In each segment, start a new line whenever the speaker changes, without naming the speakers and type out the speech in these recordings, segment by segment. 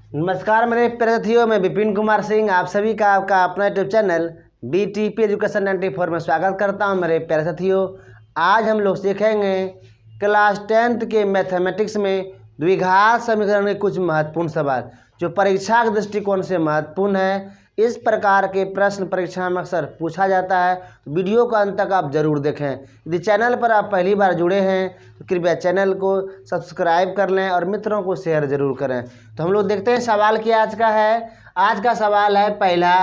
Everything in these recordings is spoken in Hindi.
नमस्कार मेरे प्यारे साथियों, मैं विपिन कुमार सिंह आप सभी का आपका अपना यूट्यूब चैनल BTP एजुकेशन 94 में स्वागत करता हूं। मेरे प्यारे साथियों, आज हम लोग सीखेंगे क्लास 10th के मैथमेटिक्स में द्विघात समीकरण के कुछ महत्वपूर्ण सवाल जो परीक्षा के दृष्टिकोण से महत्वपूर्ण है। इस प्रकार के प्रश्न परीक्षा में अक्सर पूछा जाता है, तो वीडियो का अंत तक आप जरूर देखें। यदि चैनल पर आप पहली बार जुड़े हैं तो कृपया चैनल को सब्सक्राइब कर लें और मित्रों को शेयर जरूर करें। तो हम लोग देखते हैं सवाल क्या आज का है। आज का सवाल है पहला,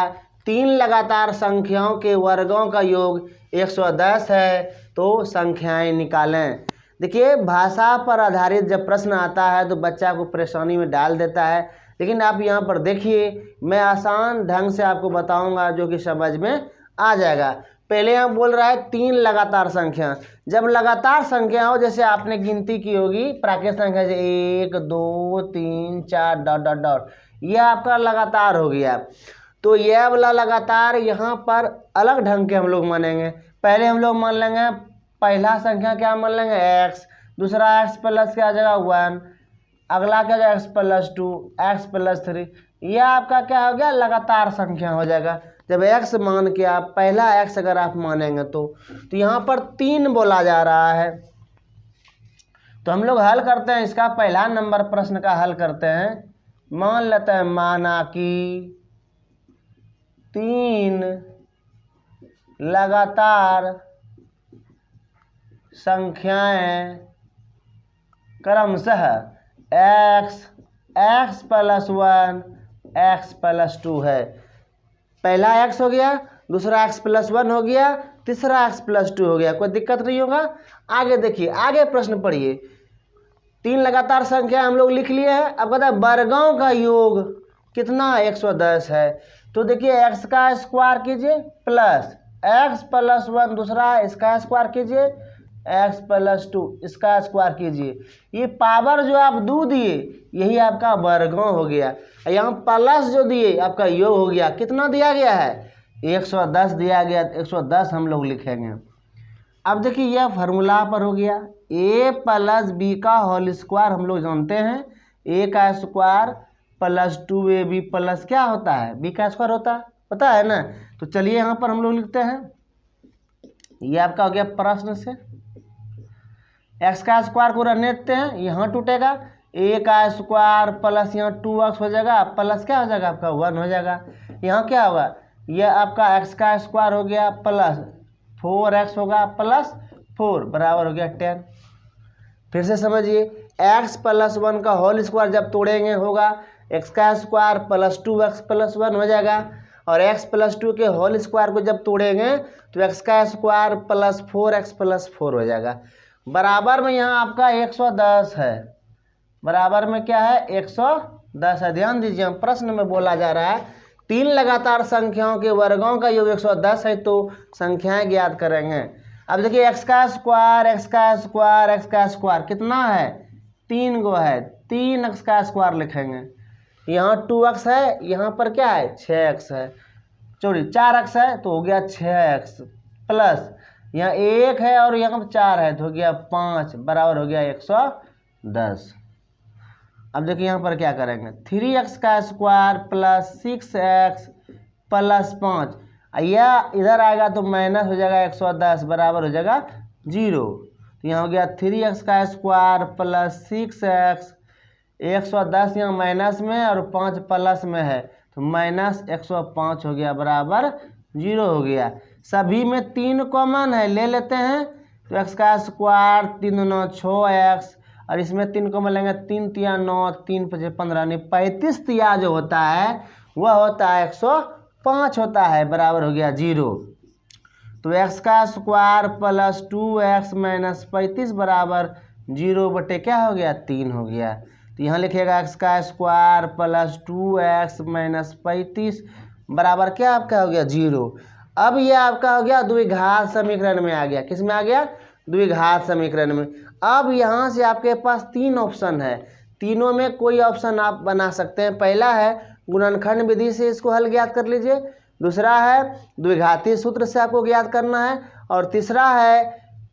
3 लगातार संख्याओं के वर्गों का योग 110 है, तो संख्याएं निकालें। देखिए, भाषा पर आधारित जब प्रश्न आता है तो बच्चा को परेशानी में डाल देता है, लेकिन आप यहाँ पर देखिए, मैं आसान ढंग से आपको बताऊंगा जो कि समझ में आ जाएगा। पहले हम बोल रहा है 3 लगातार संख्या। जब लगातार संख्या हो, जैसे आपने गिनती की होगी प्राकृत संख्या से 1 2 3 4 डॉट डॉट डॉट, यह आपका लगातार हो गया। तो यह वाला लगातार यहाँ पर अलग ढंग के हम लोग मानेंगे। पहले हम लोग मान लेंगे पहला संख्या क्या मान लेंगे x, दूसरा x प्लस क्या आ जाएगा 1, अगला क्या जाएगा x प्लस 2, x प्लस 3। यह आपका क्या हो गया, लगातार संख्या हो जाएगा। जब x मान के आप पहला x अगर आप मानेंगे तो यहाँ पर 3 बोला जा रहा है। तो हम लोग हल करते हैं, इसका पहला नंबर प्रश्न का हल करते हैं। मान लेते हैं, माना कि 3 लगातार संख्याएं क्रमशः x प्लस 1 x प्लस 2 है। पहला x हो गया, दूसरा x प्लस 1 हो गया, तीसरा x प्लस 2 हो गया। कोई दिक्कत नहीं होगा। आगे देखिए, आगे प्रश्न पढ़िए। 3 लगातार संख्या हम लोग लिख लिए हैं। अब कहता है वर्गों का योग कितना 110 है। तो देखिए, x का स्क्वायर कीजिए प्लस x प्लस 1, दूसरा इसका स्क्वायर कीजिए x प्लस 2, इसका स्क्वायर कीजिए। ये पावर जो आप 2 दिए यही आपका वर्गों हो गया। यहाँ प्लस जो दिए आपका योग हो गया। कितना दिया गया है, 110 दिया गया। 110 हम लोग लिखेंगे। अब देखिए, यह फार्मूला पर हो गया a प्लस बी का होल स्क्वायर। हम लोग जानते हैं a का स्क्वायर प्लस 2ab प्लस क्या होता है, b का स्क्वायर होता है, पता है ना। तो चलिए यहाँ पर हम लोग लिखते हैं, ये आपका हो गया प्रश्न से। x का स्क्वायर को रहने देते हैं, यहाँ टूटेगा। a का स्क्वायर प्लस यहाँ 2x हो जाएगा, प्लस क्या हो जाएगा आपका 1 हो जाएगा। यहाँ क्या होगा, यह आपका x का स्क्वायर हो गया प्लस 4x होगा प्लस 4 बराबर हो गया 10। फिर से समझिए, x प्लस 1 का होल स्क्वायर जब तोड़ेंगे होगा x का स्क्वायर प्लस 2x प्लस 1 हो जाएगा, और x प्लस 2 के होल स्क्वायर को जब तोड़ेंगे तो x का स्क्वायर प्लस 4x प्लस 4 हो जाएगा। बराबर में यहाँ आपका 110 है। बराबर में क्या है, 110 है। ध्यान दीजिए, प्रश्न में बोला जा रहा है 3 लगातार संख्याओं के वर्गों का योग 110 है, तो संख्याएं ज्ञात करेंगे। अब देखिए, x का स्क्वायर x का स्क्वायर x का स्क्वायर कितना है, 3 गो है, 3x का स्क्वायर लिखेंगे। यहाँ 2x है, यहाँ पर क्या है 6x है, सॉरी 4x है, तो हो गया 6x प्लस यहाँ 1 है और यहाँ 4 है, तो हो गया 5 बराबर हो गया 110। अब देखिए, यहाँ पर क्या करेंगे, 3x का स्क्वायर प्लस 6x प्लस 5, यह इधर आएगा तो माइनस हो जाएगा 110 बराबर हो जाएगा 0। तो यहाँ हो गया 3x का स्क्वायर प्लस 6x, 110 यहाँ माइनस में और 5 प्लस में है, तो माइनस 105 हो गया बराबर 0 हो गया। सभी में 3 कॉमन है, ले लेते हैं। तो x का स्क्वायर 3 9 6x, और इसमें 3 कॉमन लेंगे, 3 तिया 9, 3 5 15, नहीं 35 तिया जो होता है वह होता है 105 होता है, बराबर हो गया 0। तो x का स्क्वायर प्लस 2x माइनस 35 बराबर 0 बटे क्या हो गया, 3 हो गया। तो यहाँ लिखिएगा x का स्क्वायर प्लस 2x माइनस 35 बराबर क्या आपका हो गया 0। अब ये आपका हो गया द्विघात समीकरण में आ गया। किस में आ गया, द्विघात समीकरण में। अब यहाँ से आपके पास 3 ऑप्शन है, तीनों में कोई ऑप्शन आप बना सकते हैं। पहला है गुणनखंड विधि से इसको हल ज्ञात कर लीजिए, दूसरा है द्विघाती सूत्र से आपको ज्ञात करना है, और तीसरा है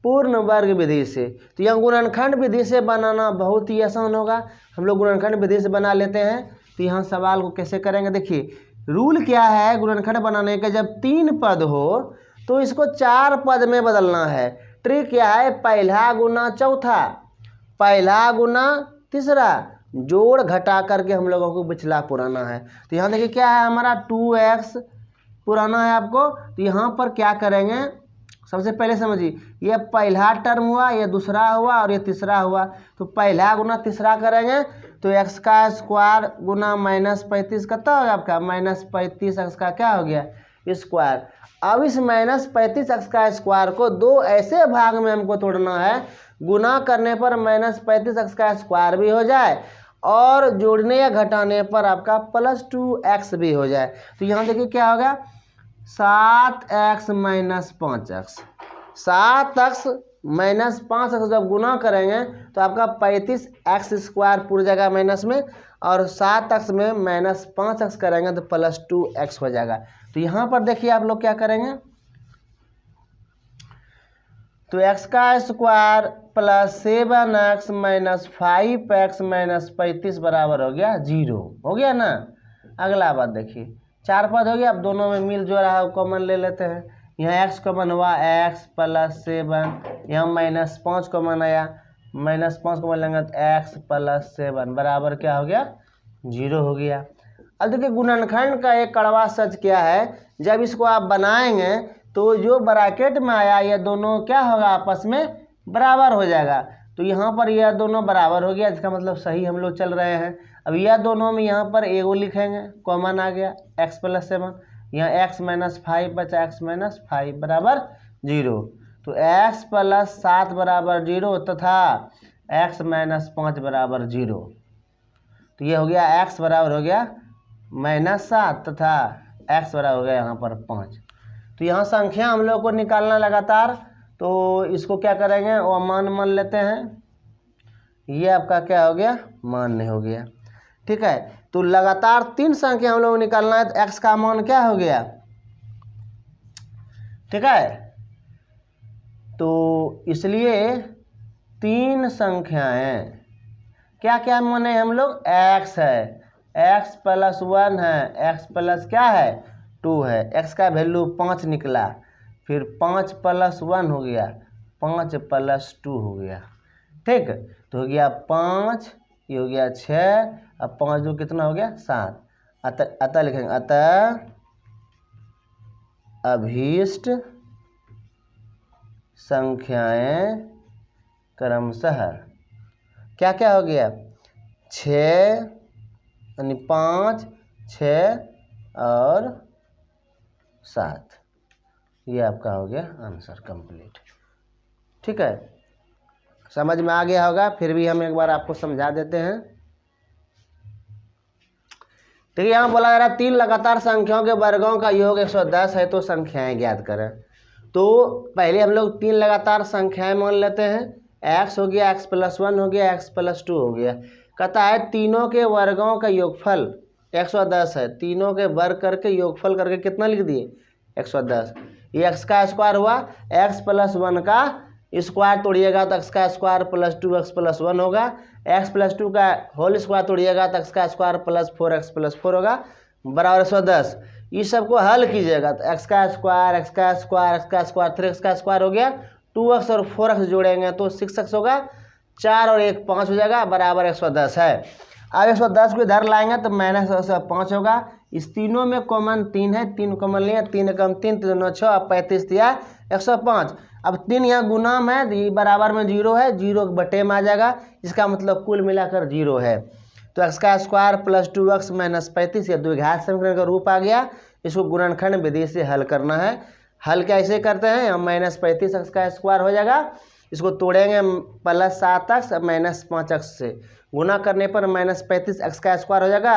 पूर्ण वर्ग विधि से। तो यह गुणनखंड विधि से बनाना बहुत ही आसान होगा। हम लोग गुणनखंड विधि से बना लेते हैं। तो यहाँ सवाल को कैसे करेंगे, देखिए रूल क्या है गुणनखंड बनाने का, जब 3 पद हो तो इसको 4 पद में बदलना है। ट्रिक क्या है, पहला गुना चौथा, पहला गुना तीसरा, जोड़ घटा करके हम लोगों को पिछला पुराना है। तो यहाँ देखिए क्या है हमारा 2x पुराना है आपको, तो यहाँ पर क्या करेंगे, सबसे पहले समझिए ये पहला टर्म हुआ, ये दूसरा हुआ और ये तीसरा हुआ। तो पहला गुना तीसरा करेंगे तो x का स्क्वायर गुना -35 कितना होगा आपका, -35 x का क्या हो गया स्क्वायर। अब इस -35 x का स्क्वायर को दो ऐसे भाग में हमको तोड़ना है, गुना करने पर -35 x का स्क्वायर भी हो जाए और जोड़ने या घटाने पर आपका +2x भी हो जाए। तो यहाँ देखिए क्या होगा 7x - 5x, 7x - 5x जब गुना करेंगे तो आपका 35x² पूरी जगह माइनस में, और 7x में -5x करेंगे तो +2x हो जाएगा। तो यहाँ पर देखिए आप लोग क्या करेंगे, तो x का स्क्वायर +7x - 5x - 35 बराबर हो गया 0, हो गया ना। अगला बात देखिए 4 पद हो गया, अब दोनों में मिल जो रहा है कॉमन ले लेते हैं। यहाँ x कॉमन हुआ, x +7, यहाँ -5 कॉमन आया, -5 कॉमन लेंगे तो x +7 बराबर क्या हो गया 0 हो गया। अब देखिए गुणनखंड का एक कड़वा सच क्या है, जब इसको आप बनाएंगे तो जो ब्रैकेट में आया ये दोनों क्या होगा आपस में बराबर हो जाएगा। तो यहाँ पर यह दोनों बराबर हो गया, इसका मतलब सही हम लोग चल रहे हैं। अब यह दोनों में यहाँ पर एगो लिखेंगे, कॉमन आ गया x +7, यहाँ x - 5 बचा, x - 5 बराबर 0। तो x +7 बराबर 0 तथा x - 5 बराबर 0। तो ये हो गया x बराबर हो गया -7 तथा x बराबर हो गया यहाँ पर 5। तो यहाँ संख्या हम लोग को निकालना लगातार, तो इसको क्या करेंगे वो मान मान लेते हैं, ये आपका क्या हो गया मान हो गया, ठीक है। तो लगातार 3 संख्या हम लोग को निकालना है, तो x का मान क्या हो गया, ठीक है। तो इसलिए 3 संख्याएं क्या क्या माने हम लोग, x है, x +1 है, x प्लस क्या है 2 है, x का वैल्यू 5 निकला, फिर 5 + 1 हो गया, 5 + 2 हो गया, ठीक। तो हो गया 5, ये हो गया 6, अब 5 2 कितना हो गया 7। अतः लिखेंगे अतः अभीष्ट संख्याएं क्रमशः क्या क्या हो गया 6 यानी 5, 6 और 7। ये आपका हो गया आंसर कंप्लीट, ठीक है। समझ में आ गया होगा, फिर भी हम एक बार आपको समझा देते हैं। देखिए यहाँ बोला जा रहा है 3 लगातार संख्याओं के वर्गों का योग 110 है, तो संख्याएं ज्ञात करें। तो पहले हम लोग 3 लगातार संख्याएं मान लेते हैं, x हो गया, x +1 हो गया, x +2 हो गया। कहता है तीनों के वर्गों का योगफल 110 है, तीनों के वर्ग करके योगफल करके कितना लिख दिए 110। ये x का स्क्वायर हुआ, x +1 का स्क्वायर तोड़िएगा तो x का स्क्वायर +2x + 1 होगा, x +2 का होल स्क्वायर तोड़िएगा तो x का स्क्वायर +4x + 4 होगा बराबर 110। इस सबको हल कीजिएगा तो x का स्क्वायर, x का स्क्वायर, x का स्क्वायर, 3x का स्क्वायर हो गया, 2x और 4x जोड़ेंगे तो 6x होगा, 4 और 1 5 हो जाएगा बराबर 110 है। अब 110 को इधर लाएंगे तो -5 होगा। इस तीनों में कॉमन 3 है, 3 कॉमन लिया, 3 एकम 3, 3 9 6, अब 35 दिया 105। अब 3 यहाँ गुना में है, ये बराबर में 0 है, 0 बटे में आ जाएगा, इसका मतलब कुल मिलाकर 0 है। तो x का स्क्वायर +2x - 35 या द्विघात समीकरण का रूप आ गया। इसको गुणनखंड विधि से हल करना है। हल कैसे करते हैं, हम -35 x का स्क्वायर हो जाएगा, इसको तोड़ेंगे +7x -5x से, गुना करने पर -35 x का स्क्वायर हो जाएगा,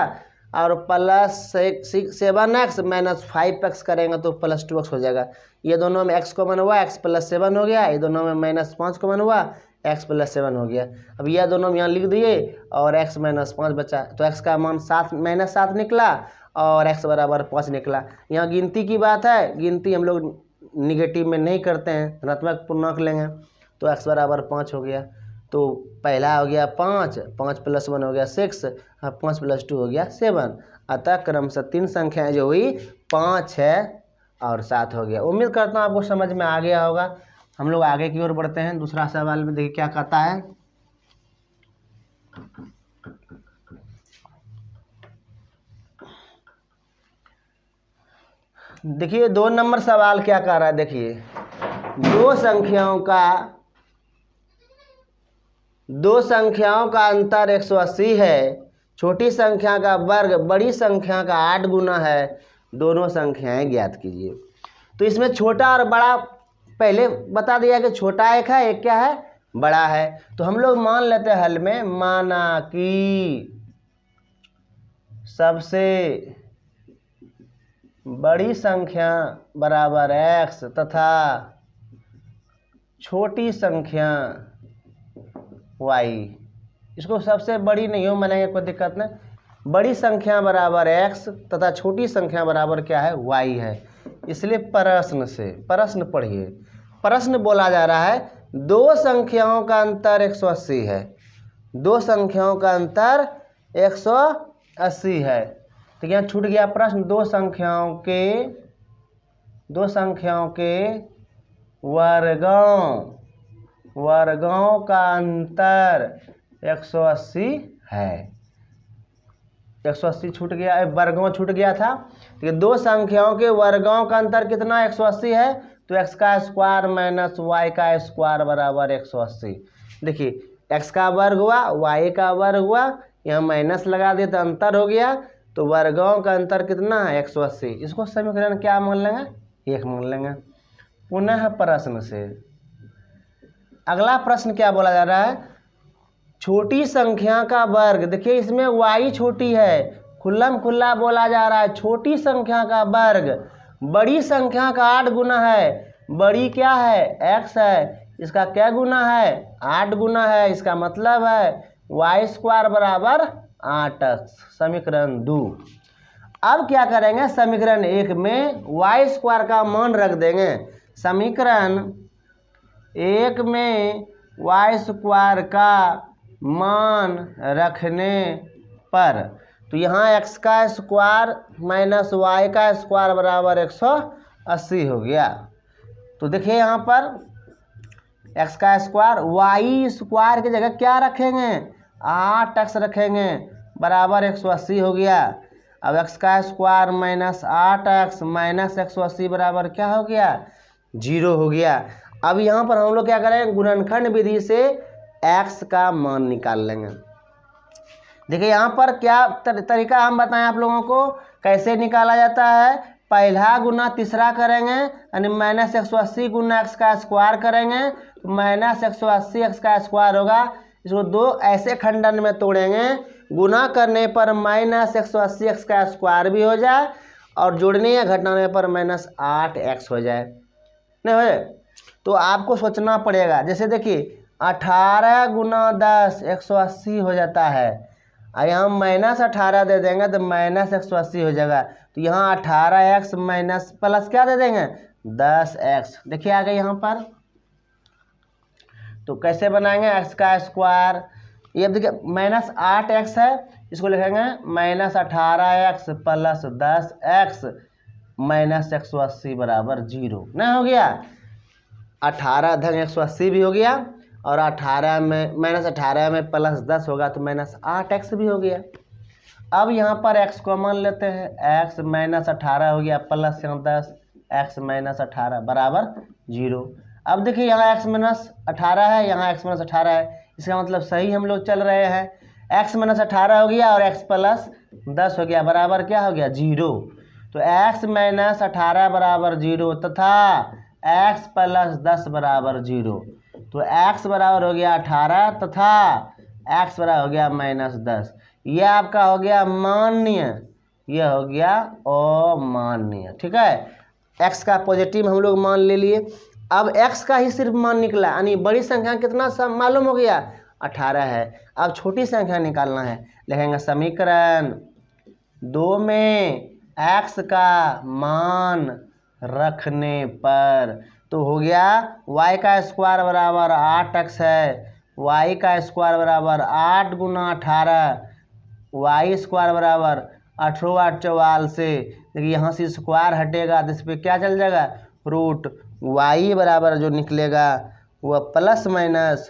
और +7x -5x करेंगे तो +2x हो जाएगा। ये दोनों में x कॉमन हुआ, x +7 हो गया, ये दोनों में -5 कॉमन हुआ, x +7 हो गया। अब यह दोनों में यहाँ लिख दिए और x -5 बचा, तो x का मान -7 निकला और x बराबर 5 निकला। यहाँ गिनती की बात है, गिनती हम लोग निगेटिव में नहीं करते हैं, धनात्मक पूर्णांक लेंगे, तो x बराबर 5 हो गया। तो पहला हो गया 5, 5 + 1 हो गया 6, 5 + 2 हो गया 7। अतः क्रमशः 3 संख्याएं जो हुई 5, 6 और 7 हो गया। उम्मीद करता हूँ आपको समझ में आ गया होगा। हम लोग आगे की ओर बढ़ते हैं। दूसरा सवाल में देखिए क्या कहता है। देखिए 2 नंबर सवाल क्या कह रहा है। देखिए दो संख्याओं का अंतर 180 है। छोटी संख्या का वर्ग बड़ी संख्या का 8 गुना है। दोनों संख्याएं ज्ञात कीजिए। तो इसमें छोटा और बड़ा पहले बता दिया कि छोटा एक है, एक क्या है, बड़ा है। तो हम लोग मान लेते हैं हल में, माना कि सबसे बड़ी संख्या बराबर x तथा छोटी संख्या y। इसको सबसे बड़ी नहीं हो मानेंगे, कोई दिक्कत नहीं। बड़ी संख्या बराबर x तथा छोटी संख्या बराबर क्या है, y है। इसलिए प्रश्न पढ़िए। प्रश्न बोला जा रहा है दो संख्याओं का अंतर 180 है। दो संख्याओं का अंतर 180 है। तो यहाँ छूट गया प्रश्न। दो संख्याओं के वर्गों का अंतर 180 है। 180 छूट गया, वर्गों छूट गया था। तो दो संख्याओं के वर्गों का अंतर कितना 180 है। तो x का स्क्वायर माइनस y का स्क्वायर बराबर 180। देखिए x का वर्ग हुआ, y का वर्ग हुआ, यहाँ माइनस लगा दिया तो अंतर हो गया। तो वर्गों का अंतर कितना है 180। इसको समीकरण क्या मान लेंगे, 1 मान लेंगे। पुनः प्रश्न से अगला प्रश्न क्या बोला जा रहा है, छोटी संख्या का वर्ग। देखिए इसमें y छोटी है, खुल्लम खुल्ला बोला जा रहा है छोटी संख्या का वर्ग बड़ी संख्या का 8 गुना है। बड़ी क्या है, x है, इसका क्या गुना है, 8 गुना है। इसका मतलब है y स्क्वायर बराबर 8x। समीकरण 2। अब क्या करेंगे, समीकरण 1 में y स्क्वायर का मान रख देंगे। समीकरण 1 में y स्क्वायर का मान रखने पर तो यहाँ x का स्क्वायर माइनस y का स्क्वायर बराबर 180 हो गया। तो देखिए यहाँ पर x का स्क्वायर, y स्क्वायर की जगह क्या रखेंगे, 8x रखेंगे, बराबर 180 हो गया। अब x का स्क्वायर माइनस 8x माइनस 180 बराबर क्या हो गया, 0 हो गया। अब यहाँ पर हम लोग क्या करेंगे, गुणनखंड विधि से x का मान निकाल लेंगे। देखिए यहाँ पर क्या तरीका हम बताएं आप लोगों को, कैसे निकाला जाता है। पहला गुना तीसरा करेंगे, यानी माइनस 180 गुना x का स्क्वायर करेंगे तो माइनस 180 x का स्क्वायर होगा। इसको दो ऐसे खंडन में तोड़ेंगे, गुना करने पर माइनस 180 x का स्क्वायर भी हो जाए और जोड़ने या घटाने पर माइनस 8x हो जाए, नहीं हो। तो आपको सोचना पड़ेगा। जैसे देखिए 18 गुना 10 180 हो जाता है, और यहाँ माइनस 18 दे देंगे तो माइनस 180 हो जाएगा। तो यहाँ 18x माइनस प्लस क्या दे देंगे, 10x। देखिए आ गए यहाँ पर। तो कैसे बनाएंगे, x का स्क्वायर, ये देखिए माइनस 8x है, इसको लिखेंगे minus 18x plus 10x minus 180 बराबर 0। नहीं हो गया, 18 धन 180 भी हो गया और 18 में माइनस 18 में प्लस 10 होगा तो माइनस 8x भी हो गया। अब यहाँ पर x को मान लेते हैं, x माइनस 18 हो गया प्लस 10 x माइनस 18 बराबर 0। अब देखिए यहाँ x माइनस 18 है, यहाँ x माइनस 18 है, इसका मतलब सही हम लोग चल रहे हैं। x माइनस 18 हो गया और x प्लस 10 हो गया, बराबर क्या हो गया, 0। तो x माइनस 18 बराबर 0 तथा x प्लस 10 बराबर 0। तो x बराबर हो गया 18 तथा x बराबर हो गया माइनस 10। यह आपका हो गया मान्य, यह हो गया अमान्य। ठीक है, x का पॉजिटिव हम लोग मान ले लिए। अब x का ही सिर्फ मान निकला, यानी बड़ी संख्या कितना सब मालूम हो गया, 18 है। अब छोटी संख्या निकालना है, लिखेंगे समीकरण 2 में x का मान रखने पर तो हो गया y का स्क्वायर बराबर 8x है वाई का स्क्वायर बराबर 8 गुना 18, वाई स्क्वायर बराबर 18 से देखिए यहाँ से स्क्वायर हटेगा तो इस पर क्या चल जाएगा रूट, वाई बराबर जो निकलेगा वह प्लस माइनस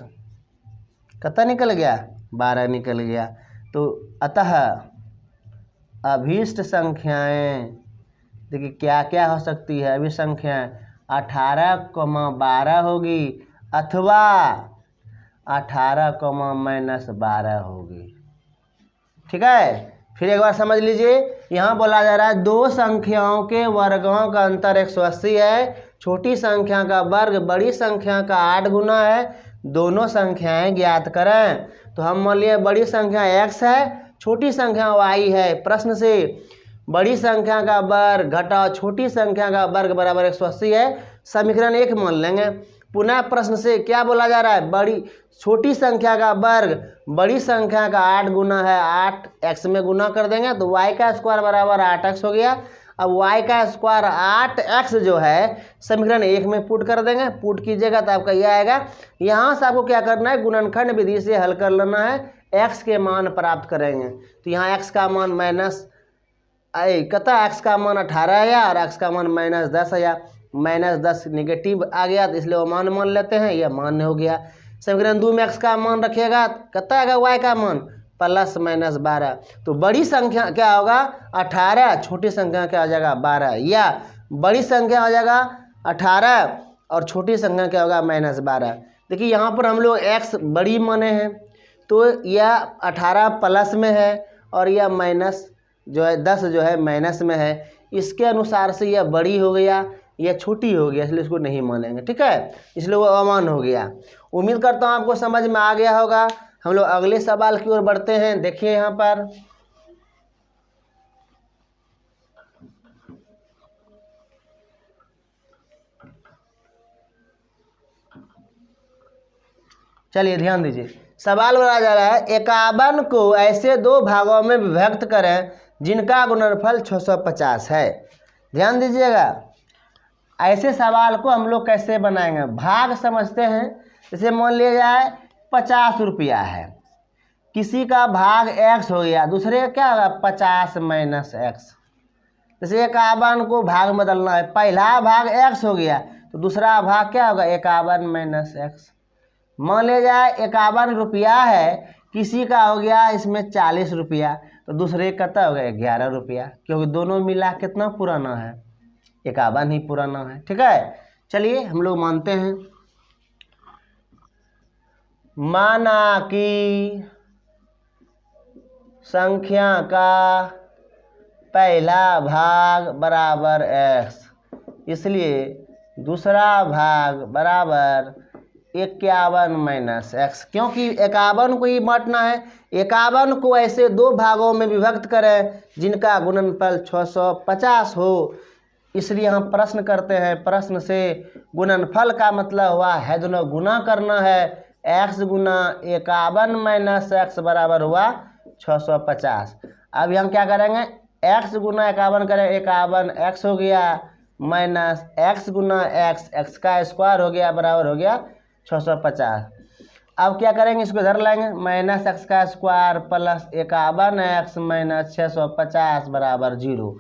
कितना निकल गया 12 निकल गया। तो अतः अभीष्ट संख्याएं देखिए क्या क्या हो सकती है, अभी संख्याएं 18, 12 होगी अथवा 18, -12 होगी। ठीक है, फिर एक बार समझ लीजिए, यहाँ बोला जा रहा है दो संख्याओं के वर्गों का अंतर 180 है, छोटी संख्या का वर्ग बड़ी संख्या का 8 गुना है, दोनों संख्याएं ज्ञात करें। तो हम मान लिए बड़ी संख्या x है, छोटी संख्या y है। प्रश्न से बड़ी संख्या का वर्ग घटाओ छोटी संख्या का वर्ग बराबर 180 है, समीकरण 1 मान लेंगे। पुनः प्रश्न से क्या बोला जा रहा है, छोटी संख्या का वर्ग बड़ी संख्या का 8 गुना है, 8x में गुना कर देंगे तो y का स्क्वायर बराबर 8x हो गया। अब y का स्क्वायर 8x जो है समीकरण 1 में पुट कर देंगे, पुट कीजिएगा तो आपका यह आएगा। यहाँ से आपको क्या करना है, गुणनखंड विधि से हल कर लेना है, x के मान प्राप्त करेंगे। तो यहाँ x का मान x का मान 18 आया और x का मान -10 आया, -10 निगेटिव आ गया तो इसलिए वो मान लेते हैं, यह मान्य हो गया। समीकरण 2 में x का मान रखिएगा कितना आएगा, y का मान +-12। तो बड़ी संख्या क्या होगा 18, छोटी संख्या क्या हो जाएगा 12, या बड़ी संख्या हो जाएगा 18 और छोटी संख्या क्या होगा -12। देखिए यहाँ पर हम लोग x बड़ी माने हैं तो यह 18 प्लस में है और यह माइनस जो है 10 जो है माइनस में है, इसके अनुसार से यह बड़ी हो गया, यह छोटी हो गया, इसलिए इसको नहीं मानेंगे। ठीक है, इसलिए वो अमान हो गया। उम्मीद करता हूँ आपको समझ में आ गया होगा। हम लोग अगले सवाल की ओर बढ़ते हैं। देखिए यहाँ पर चलिए ध्यान दीजिए, सवाल बोला जा रहा है 51 को ऐसे दो भागों में विभक्त करें जिनका गुणनफल 650 है। ध्यान दीजिएगा, ऐसे सवाल को हम लोग कैसे बनाएंगे, भाग समझते हैं। जैसे मान लिया जाए 50 रुपया है, किसी का भाग x हो गया, दूसरे का क्या होगा 50 - x। जैसे 51 को भाग में बदलना है, पहला भाग x हो गया तो दूसरा भाग क्या होगा 51 - x। मान लिया जाए 51 रुपया है, किसी का हो गया इसमें 40 रुपया तो दूसरे का कितना हो गया 11 रुपया, क्योंकि दोनों मिला कितना पुराना है 51 ही पुराना है। ठीक है, चलिए हम लोग मानते हैं। माना कि संख्या का पहला भाग बराबर x, इसलिए दूसरा भाग बराबर 51 - x, क्योंकि 51 को ही बांटना है। 51 को ऐसे दो भागों में विभक्त करें जिनका गुणनफल 650 हो, इसलिए हम प्रश्न करते हैं। प्रश्न से गुणनफल का मतलब हुआ है दोनों गुना करना है, x गुना 51 - x बराबर हुआ 650। अभी हम क्या करेंगे, x गुना 51 करें, 51x हो गया माइनस x गुना x का स्क्वायर हो गया बराबर हो गया 650। अब क्या करेंगे, इसको इधर लाएंगे, -x का स्क्वायर प्लस 51x - 650 बराबर 0।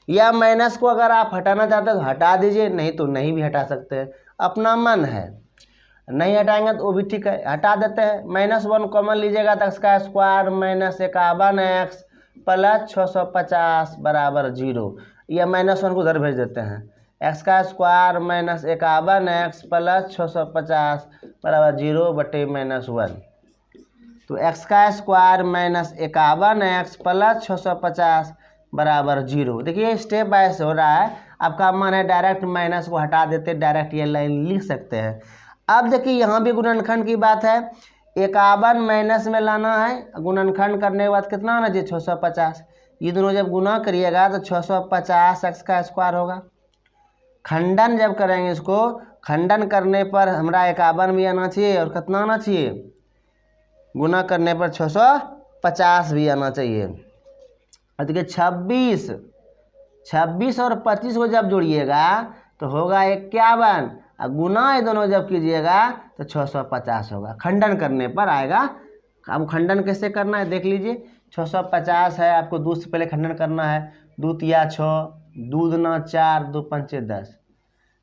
या माइनस को अगर आप हटाना चाहते हैं तो हटा दीजिए, नहीं तो नहीं भी हटा सकते हैं, अपना मन है। नहीं हटाएंगे तो वो भी ठीक है, हटा देते हैं। -1 कॉमन लीजिएगा तो x का स्क्वायर -51x प्लस 650 बराबर 0। या -1 को उधर भेज देते हैं, x का स्क्वायर -51x प्लस 650 बराबर 0/-1। तो x का स्क्वायर -51x प्लस 650 बराबर 0। देखिए स्टेप बाय से हो रहा है, आपका मन है डायरेक्ट माइनस को हटा देते, डायरेक्ट ये लाइन लिख सकते हैं। अब देखिए यहाँ भी गुणनखंड की बात है, 51 माइनस में लाना है, गुणनखंड करने के बाद कितना आना चाहिए 650। ये दोनों जब गुना करिएगा तो 650 x का स्क्वायर होगा। खंडन जब करेंगे, इसको खंडन करने पर हमरा 51 भी आना चाहिए और कितना आना चाहिए, गुना करने पर 650 भी आना चाहिए। देखिए 26 और 25 को जब जोड़िएगा तो होगा 51 और गुना ये दोनों जब कीजिएगा तो 650 होगा। खंडन करने पर आएगा। अब खंडन कैसे करना है देख लीजिए। 650 है, आपको 2 से पहले खंडन करना है। 2 तिया 6, 2 दूना 4, 2 पंचे 10।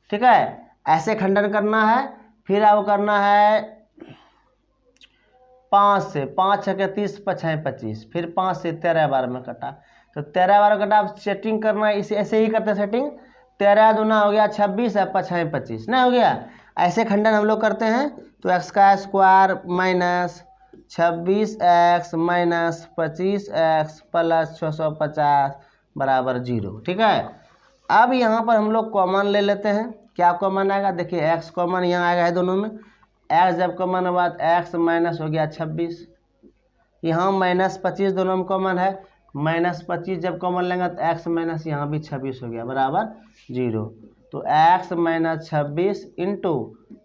ठीक है, ऐसे खंडन करना है। फिर आपको करना है 5 से, 5 6 30, 5 6 25, फिर 5 से 13 बार में कटा, तो 13 बार कटा। आप सेटिंग करना है, इसे ऐसे ही करते हैं सेटिंग। 13 दूना हो गया 26 है, 5 6 25 नहीं हो गया। ऐसे खंडन हम लोग करते हैं। तो एक्स का square minus 26x minus 25x plus 650 बराबर 0। ठीक है, अब यहाँ पर हम लोग कॉमन ले लेते हैं। क्या कॉमन आएगा देखिए, x कॉमन यहाँ आएगा है दोनों में। x जब कॉमन हुआ तो x माइनस हो गया 26, यहाँ माइनस 25 दोनों में कॉमन है। माइनस 25 जब कॉमन लेंगे तो x माइनस यहाँ भी 26 हो गया बराबर 0। तो x minus 26 into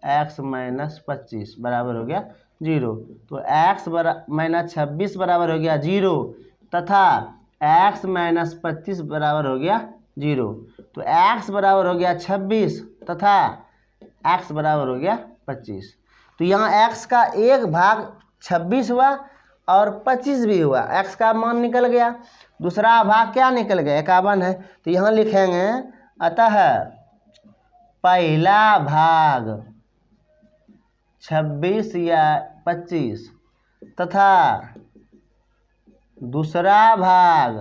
x minus 25 बराबर हो गया 0। तो x माइनस 26 बराबर हो गया 0 तथा x माइनस 25 बराबर हो गया 0। तो x बराबर हो गया 26 तथा x बराबर हो गया 25। तो यहाँ x का एक भाग 26 हुआ और 25 भी हुआ। x का मान निकल गया। दूसरा भाग क्या निकल गया, 51 है। तो यहाँ लिखेंगे अतः पहला भाग 26 या 25 तथा दूसरा भाग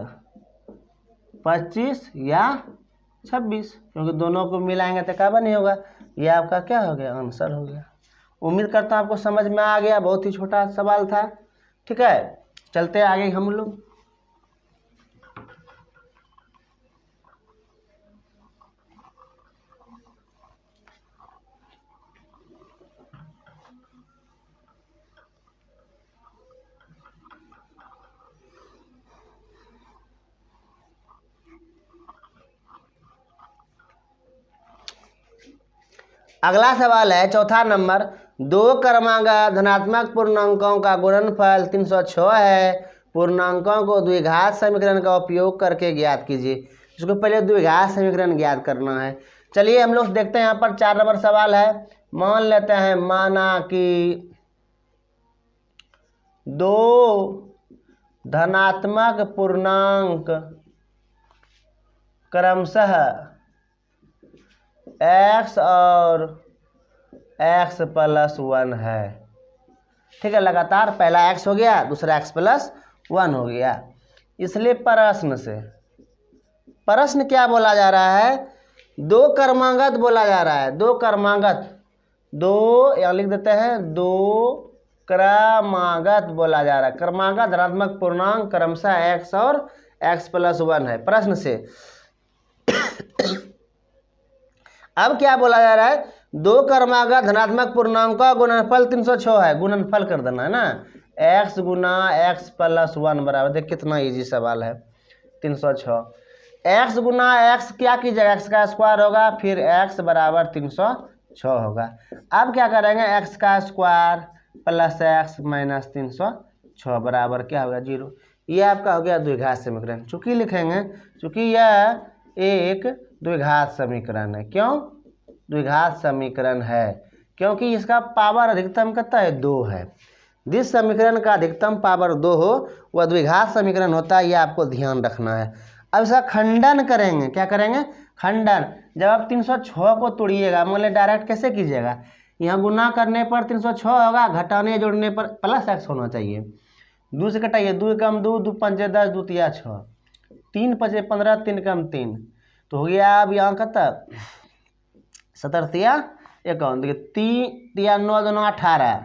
25 या 26, क्योंकि दोनों को मिलाएंगे तो 51 ही होगा। ये आपका क्या हो गया, आंसर हो गया। उम्मीद करता हूँ आपको समझ में आ गया। बहुत ही छोटा सवाल था। ठीक है, चलते आगे हम लोग। अगला सवाल है चौथा नंबर। 2 क्रमांक धनात्मक पूर्णांकों का गुणनफल 306 है। पूर्णांकों को द्विघात समीकरण का उपयोग करके ज्ञात कीजिए। इसको पहले द्विघात समीकरण ज्ञात करना है। चलिए हम लोग देखते हैं। यहाँ पर 4 नंबर सवाल है। मान लेते हैं, माना कि 2 धनात्मक पूर्णांक क्रमशः x और x प्लस 1 है। ठीक है, लगातार पहला x हो गया, दूसरा x प्लस 1 हो गया। इसलिए प्रश्न क्या बोला जा रहा है, 2 क्रमागत बोला जा रहा है। 2 क्रमागत, 2 यहाँ लिख देते हैं, 2 क्रमागत बोला जा रहा है। क्रमागत धनात्मक पूर्णांक क्रमशः x और x प्लस 1 है प्रश्न से। अब क्या बोला जा रहा है, 2 क्रमागत धनात्मक पूर्णांक का गुणनफल 306 है। गुणनफल कर देना है ना, x गुना x प्लस 1 बराबर, देख कितना इजी सवाल है, 306। x गुना x क्या कीजिएगा, x का स्क्वायर होगा, फिर x बराबर 306 होगा। अब क्या करेंगे, x का स्क्वायर प्लस x माइनस 306 बराबर क्या होगा 0। ये आपका हो गया द्विघात समीकरण। चूंकि लिखेंगे, चूंकि यह एक द्विघात समीकरण है। क्यों द्विघात समीकरण है, क्योंकि इसका पावर अधिकतम कितना है, 2 है। जिस समीकरण का अधिकतम पावर 2 हो वह द्विघात समीकरण होता है। ये आपको ध्यान रखना है। अब इसका खंडन करेंगे। क्या करेंगे, खंडन। जब आप 306 को तोड़िएगा, मान लीजिए डायरेक्ट कैसे कीजिएगा, यहाँ गुना करने पर 306 होगा, घटाने जोड़ने पर प्लस x होना चाहिए। 2 से घटाइए, 2 कम 2, 2 पंचे 10, 2 तिया 6, 3 पचे 15, 3 कम 3, तो हो गया। अब यहाँ कितना, 17 तिया 51, देखिए 3 तिया 9 2 18,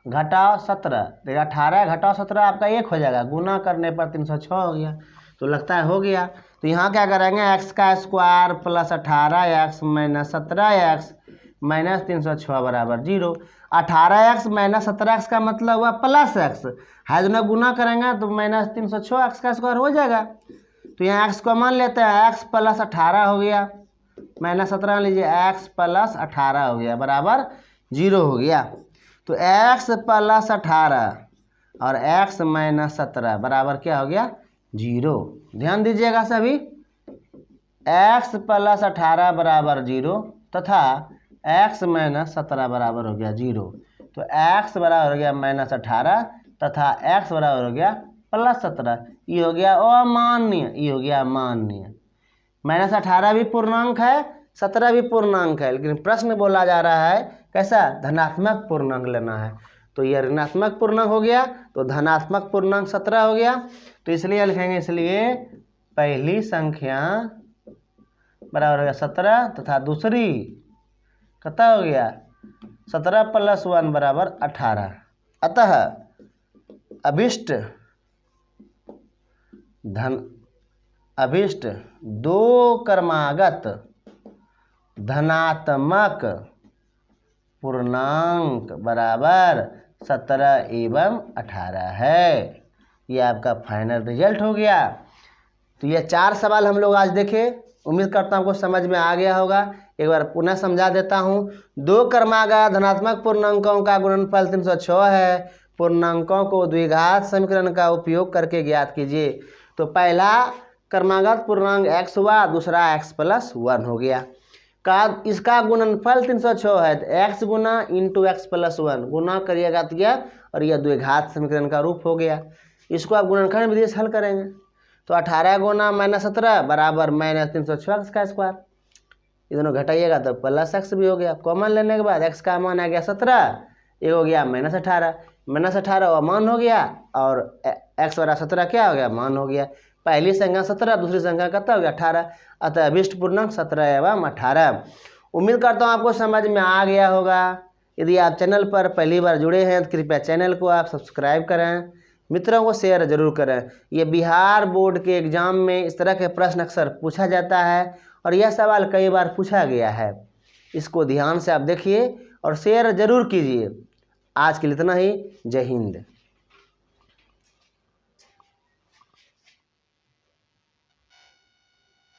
घटाओ 17, देखिए 18 घटाओ 17 आपका 1 हो जाएगा। गुना करने पर 306 हो गया। तो लगता है हो गया। तो यहाँ क्या करेंगे, x का square plus 18x minus 17x minus 306 बराबर 0। 18x माइनस 17x का मतलब हुआ प्लस x है, जो गुना करेंगे तो माइनस 306 x का स्क्वायर हो जाएगा। तो यहाँ x को मान लेते हैं, x प्लस 18 हो गया, माइनस 17 लीजिए, x प्लस 18 हो गया बराबर 0 हो गया। तो x प्लस 18 और x माइनस 17 बराबर क्या हो गया 0। ध्यान दीजिएगा सभी, x प्लस 18 बराबर 0 तथा x माइनस 17 बराबर हो गया 0। तो x बराबर हो गया -18 तथा x बराबर हो गया +17। ये हो गया अमान्य, ये हो गया मान्य। -18 भी पूर्णांक है, 17 भी पूर्णांक है, लेकिन प्रश्न बोला जा रहा है कैसा, धनात्मक पूर्णांक लेना है। तो ये ऋणात्मक पूर्णांक हो गया, तो धनात्मक पूर्णांक 17 हो गया। तो इसलिए लिखेंगे, इसलिए पहली संख्या बराबर हो गया 17 तथा दूसरी कितना हो गया 17 + 1 बराबर 18। अतः अभिष्ट दो क्रमागत धनात्मक पूर्णांक बराबर 17 एवं 18 है। ये आपका फाइनल रिजल्ट हो गया। तो ये 4 सवाल हम लोग आज देखे, उम्मीद करता हूँ आपको समझ में आ गया होगा। एक बार पुनः समझा देता हूँ। दो क्रमागत धनात्मक पूर्णांकों का गुणनफल 306 है। पूर्णांकों को द्विघात समीकरण का उपयोग करके ज्ञात कीजिए। तो पहला क्रमागत पूर्णांक x हुआ, दूसरा x + 1 हो गया। इसका गुणनफल 306 है, तो x गुना इंटू x + 1 गुना करिएगा तो यह, और यह द्विघात समीकरण का रूप हो गया। इसको आप गुणनखंड विधि से हल करेंगे तो 18 गुना -17 बराबर -306 का स्क्वायर। ये दोनों घटाइएगा तो +x भी हो गया। कॉमन लेने के बाद x का मान आ गया 17, ये हो गया -18, -18 मान हो गया, और x बराबर 17 क्या हो गया, मान हो गया। पहली संख्या 17, दूसरी संख्या कितना हो गया 18। अतः अभिष्ट पूर्णांक 17 एवं 18। उम्मीद करता हूँ आपको समझ में आ गया होगा। यदि आप चैनल पर पहली बार जुड़े हैं तो कृपया चैनल को आप सब्सक्राइब करें, मित्रों को शेयर जरूर करें। ये बिहार बोर्ड के एग्जाम में इस तरह के प्रश्न अक्सर पूछा जाता है, और यह सवाल कई बार पूछा गया है। इसको ध्यान से आप देखिए और शेयर जरूर कीजिए। आज के लिए इतना ही। जय हिंद।